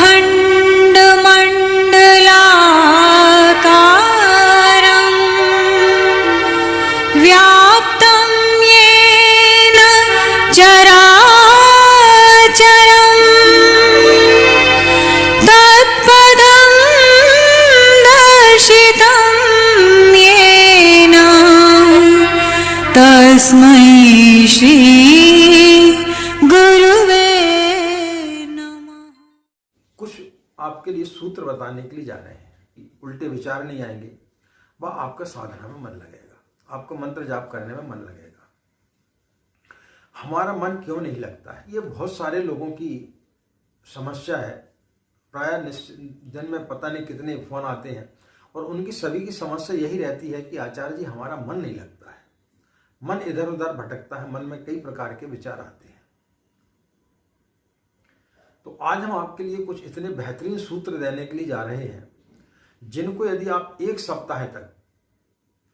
अखण्डमण्डलाकारं व्याप्तं येन चराचरं तत्पदं दर्शितं येन तस्मै श्री गुरुवे नमः। कुछ आपके लिए सूत्र बताने के लिए जा रहे हैं कि उल्टे विचार नहीं आएंगे, वह आपका साधना में मन लगेगा, आपको मंत्र जाप करने में मन लगेगा। हमारा मन क्यों नहीं लगता है, ये बहुत सारे लोगों की समस्या है। प्राय दिन में पता नहीं कितने फोन आते हैं और उनकी सभी की समस्या यही रहती है कि आचार्य जी हमारा मन नहीं लगता है, मन इधर उधर भटकता है, मन में कई प्रकार के विचार आते हैं। तो आज हम आपके लिए कुछ इतने बेहतरीन सूत्र देने के लिए जा रहे हैं जिनको यदि आप एक सप्ताह तक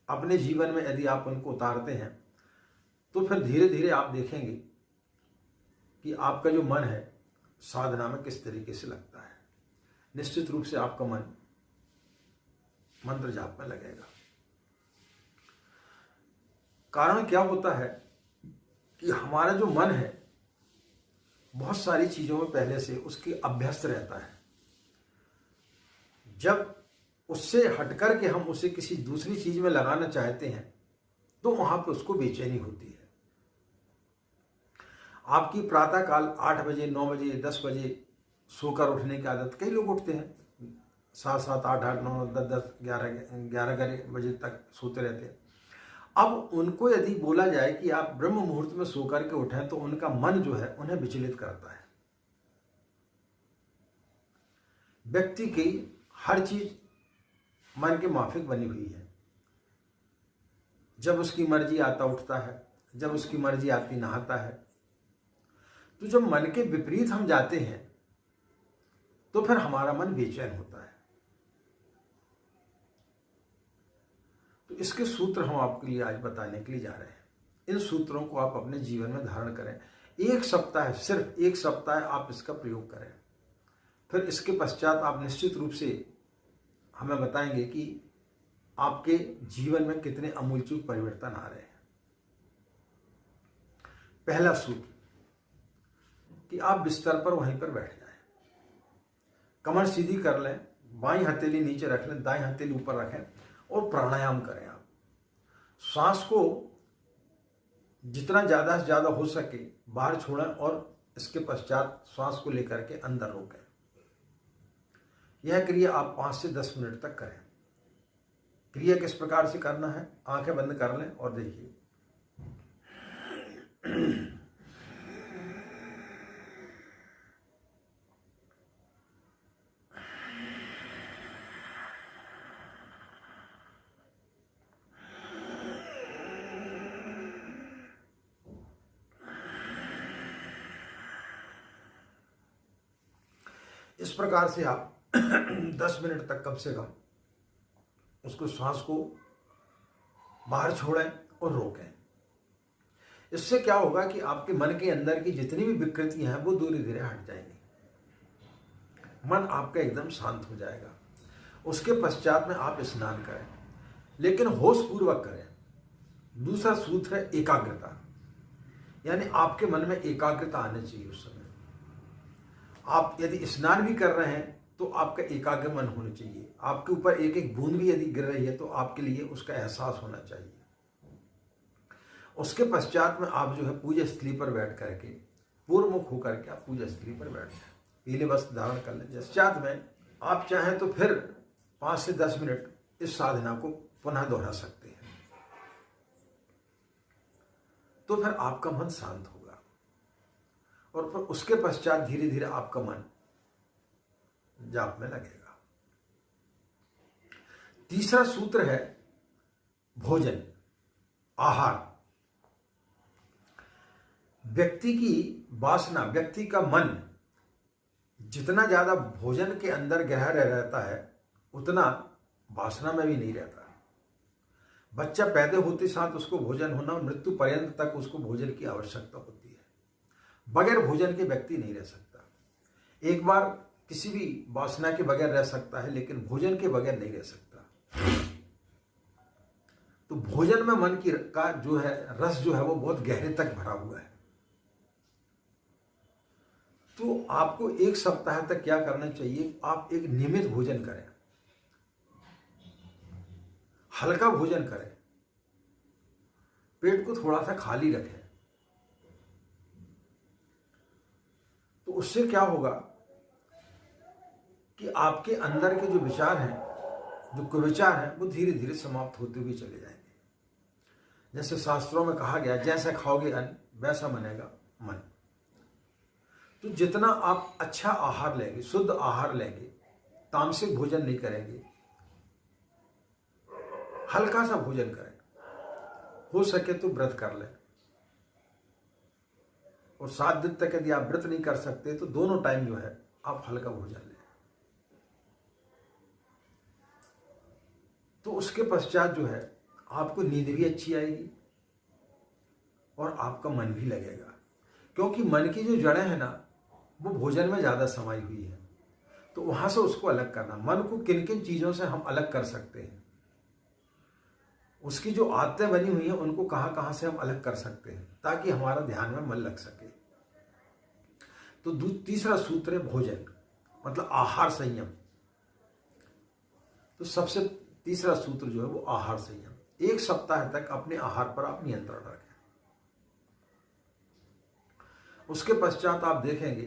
अपने जीवन में यदि आप उनको उतारते हैं तो फिर धीरे धीरे आप देखेंगे कि आपका जो मन है साधना में किस तरीके से लगता है। निश्चित रूप से आपका मन मंत्र जाप में लगेगा। कारण क्या होता है कि हमारा जो मन है बहुत सारी चीजों में पहले से उसकी अभ्यस्त रहता है। जब उससे हटकर के हम उसे किसी दूसरी चीज में लगाना चाहते हैं तो वहां पे उसको बेचैनी होती है। आपकी प्रातः काल 8 बजे 9 बजे 10 बजे सोकर उठने की आदत, कई लोग उठते हैं 7 8 8 9 10 11 बजे तक सोते रहते हैं। अब उनको यदि बोला जाए कि आप ब्रह्म मुहूर्त में सोकर के उठें तो उनका मन जो है उन्हें विचलित करता है। व्यक्ति की हर चीज मन के माफिक बनी हुई है। जब उसकी मर्जी आता उठता है, जब उसकी मर्जी आती नहाता है। तो जब मन के विपरीत हम जाते हैं तो फिर हमारा मन बेचैन होता है। तो इसके सूत्र हम आपके लिए आज बताने के लिए जा रहे हैं। इन सूत्रों को आप अपने जीवन में धारण करें। एक सप्ताह, सिर्फ एक सप्ताह आप इसका प्रयोग करें। फिर इसके पश्चात आप निश्चित रूप से हमें बताएंगे कि आपके जीवन में कितने आमूलचूल परिवर्तन आ रहे हैं। पहला सूत्र कि आप बिस्तर पर वहीं पर बैठ जाएं, कमर सीधी कर लें, बाईं हथेली नीचे रख लें, दाईं हथेली ऊपर रखें और प्राणायाम करें। आप श्वास को जितना ज़्यादा से ज़्यादा हो सके बाहर छोड़ें और इसके पश्चात श्वास को लेकर के अंदर रोकें। यह क्रिया आप 5 से 10 मिनट तक करें। क्रिया किस प्रकार से करना है, आंखें बंद कर लें और देखिए। इस प्रकार से आप 10 मिनट तक कम से कम उसको श्वास को बाहर छोड़ें और रोकें। इससे क्या होगा कि आपके मन के अंदर की जितनी भी विकृतियां हैं वो धीरे धीरे हट जाएंगी। मन आपका एकदम शांत हो जाएगा। उसके पश्चात में आप स्नान करें, लेकिन होश पूर्वक करें। दूसरा सूत्र है एकाग्रता, यानी आपके मन में एकाग्रता आनी चाहिए। उस समय आप यदि स्नान भी कर रहे हैं तो आपका एकाग्र मन होना चाहिए। आपके ऊपर एक एक बूंद भी यदि गिर रही है तो आपके लिए उसका एहसास होना चाहिए। उसके पश्चात में आप जो है पूजा स्थली पर बैठ करके पूर्वमुख होकर के आप पूजा स्थली पर बैठ जाए, पीले वस्त्र धारण कर लें। पश्चात में आप चाहें तो फिर 5 से 10 मिनट इस साधना को पुनः दोहरा सकते हैं। तो फिर आपका मन शांत होगा और फिर उसके पश्चात धीरे धीरे आपका मन जाप में लगेगा। तीसरा सूत्र है भोजन, आहार। व्यक्ति की वासना, व्यक्ति का मन जितना ज्यादा भोजन के अंदर गहरा रहता है उतना वासना में भी नहीं रहता। बच्चा पैदा होते साथ उसको भोजन होना और मृत्यु पर्यंत तक उसको भोजन की आवश्यकता होती है। बगैर भोजन के व्यक्ति नहीं रह सकता। एक बार किसी भी वासना के बगैर रह सकता है, लेकिन भोजन के बगैर नहीं रह सकता। तो भोजन में मन की का जो है रस जो है वो बहुत गहरे तक भरा हुआ है। तो आपको 1 सप्ताह तक क्या करना चाहिए, आप एक नियमित भोजन करें, हल्का भोजन करें, पेट को थोड़ा सा खाली रखें। तो उससे क्या होगा कि आपके अंदर के जो विचार हैं, जो कुविचार हैं, वो धीरे धीरे समाप्त होते हुए चले जाएंगे। जैसे शास्त्रों में कहा गया, जैसा खाओगे अन्न वैसा बनेगा मन। तो जितना आप अच्छा आहार लेंगे, शुद्ध आहार लेंगे, तामसिक भोजन नहीं करेंगे, हल्का सा भोजन करें, हो सके तो व्रत कर लें, और 7 दिन तक यदि आप व्रत नहीं कर सकते तो दोनों टाइम जो है आप हल्का भोजन लें। तो उसके पश्चात जो है आपको नींद भी अच्छी आएगी और आपका मन भी लगेगा, क्योंकि मन की जो जड़ें हैं ना वो भोजन में ज़्यादा समाई हुई है। तो वहाँ से उसको अलग करना, मन को किन किन चीज़ों से हम अलग कर सकते हैं, उसकी जो आदतें बनी हुई हैं उनको कहाँ कहाँ से हम अलग कर सकते हैं, ताकि हमारा ध्यान में मन लग सके। तो तीसरा सूत्र है भोजन, मतलब आहार संयम। तो सबसे तीसरा सूत्र जो है वो आहार संयम। 1 सप्ताह तक अपने आहार पर आप नियंत्रण रखें। उसके पश्चात आप देखेंगे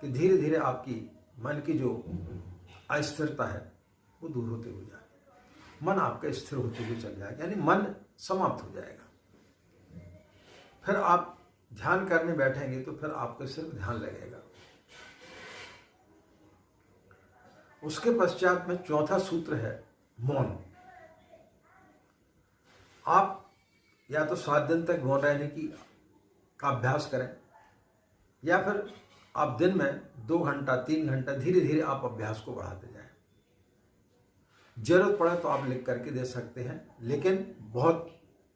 कि धीरे धीरे आपकी मन की जो अस्थिरता है वो दूर होते हुए जाएगी, मन आपका स्थिर होते हुए चल जाएगा, यानी मन समाप्त हो जाएगा। फिर आप ध्यान करने बैठेंगे तो फिर आपका सिर्फ ध्यान लगेगा। उसके पश्चात में चौथा सूत्र है मौन। आप या तो 7 दिन तक मौन रहने का अभ्यास करें, या फिर आप दिन में 2 घंटा 3 घंटा धीरे धीरे आप अभ्यास को बढ़ाते जाएं। जरूरत पड़े तो आप लिख करके दे सकते हैं, लेकिन बहुत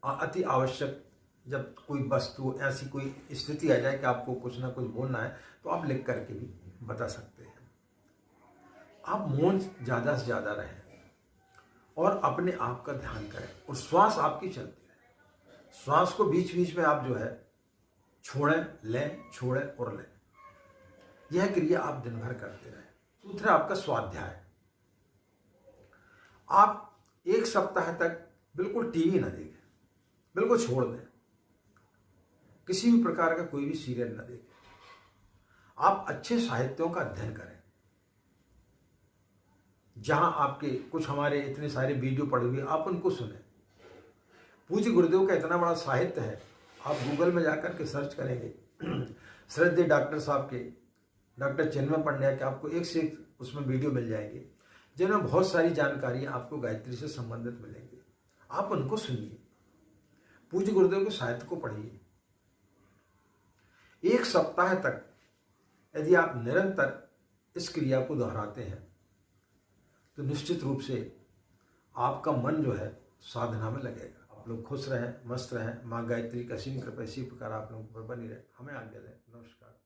अति आवश्यक जब कोई वस्तु ऐसी कोई स्थिति आ जाए कि आपको कुछ ना कुछ बोलना है तो आप लिख करके भी बता सकते हैं। आप मौन ज़्यादा से ज़्यादा रहें और अपने आप का ध्यान करें, और श्वास आपकी चलती है। श्वास को बीच बीच में आप जो है छोड़ें, लें, छोड़ें और लें। यह क्रिया आप दिन भर करते रहें। सूत्र है आपका स्वाध्याय। आप 1 सप्ताह तक बिल्कुल टीवी ना देखें, बिल्कुल छोड़ दें, किसी भी प्रकार का कोई भी सीरियल ना देखें। आप अच्छे साहित्यों का अध्ययन करें, जहां आपके कुछ हमारे इतने सारे वीडियो पड़े हुए, आप उनको सुने। पूज्य गुरुदेव का इतना बड़ा साहित्य है, आप गूगल में जाकर के सर्च करेंगे श्रद्धेय डॉक्टर साहब के, डॉक्टर चिन्मय पंड्या के, आपको एक से एक उसमें वीडियो मिल जाएंगे, जिनमें बहुत सारी जानकारियां आपको गायत्री से संबंधित मिलेंगी। आप उनको सुनिए, पूज्य गुरुदेव के साहित्य को पढ़िए। 1 सप्ताह तक यदि आप निरंतर इस क्रिया को दोहराते हैं तो निश्चित रूप से आपका मन जो है साधना में लगेगा। आप लोग खुश रहें, मस्त रहें। माँ गायत्री का असीम कृपा इसी प्रकार आप लोगों पर बनी रहे। हमें आज्ञा दें। नमस्कार।